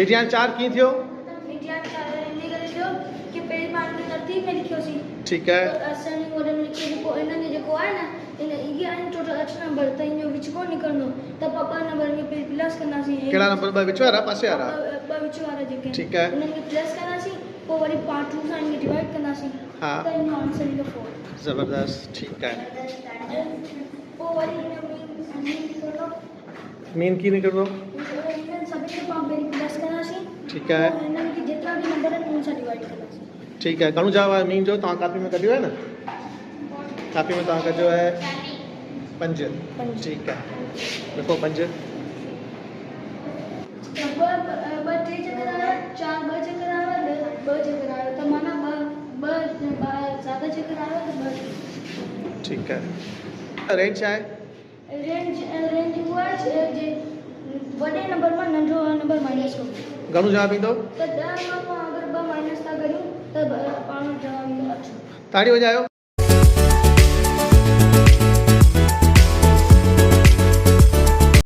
मिटियान 4 कीअं थियो? मिटियान 4 इन करे थियो कि पहिरीं पाण में तरतीब में लिखियोसीं। ठीकु आहे। असेंडिंग ऑर्डर में लिखियो पोइ इन्हनि जो जेको आहे न इन इहे आहिनि टोटल 8 नंबर त इन जो विच कोन निकिरंदो त पापा नंबर में पहिरीं प्लस कंदासीं। कहिड़ा नंबर? 2 विच वारा पासे वारा? 2 विच वारा जेके ठीकु आहे। इन्हनि खे प्लस कंदासीं पोइ वरी पार्ट 2 सां इनखे डिवाइड कंदासीं हा त इन जो आंसर ईंदो 4। ज़बरदस्त। ठीकु आहे। पोइ वरी इन मीन निकिरंदो। मीन कीअं निकिरंदो? इन्हनि सभिनी खे पाण पहिरीं प्लस कंदासीं। ठीकु आहे। पोइ इन्हनि खे जेतिरा बि नंबर आहिनि उन सां डिवाइड कंदासीं। ठीकु आहे। घणो जवाबु आहे मीन जो? तव्हां कापी में कढियो आहे न? कापी में तव्हां कढियो आहे 5। ठीकु आहे। लिखो 5। 2 टे चक्कर आया, 4 2 चक्कर आया, 2 चक्कर आया त माना 2 ज़्यादा चक्कर आया त 2। ठीकु आहे। रेंज छा आहे? रेंज हुआ जे वॾे नंबर मां नंढो नंबर माइनस कयो घणो जवाबु ईंदो? त 10 मां अगरि 2 माइनस था करियूं त पाण जवाबु ईंदो 8। ताड़ी वॼायो।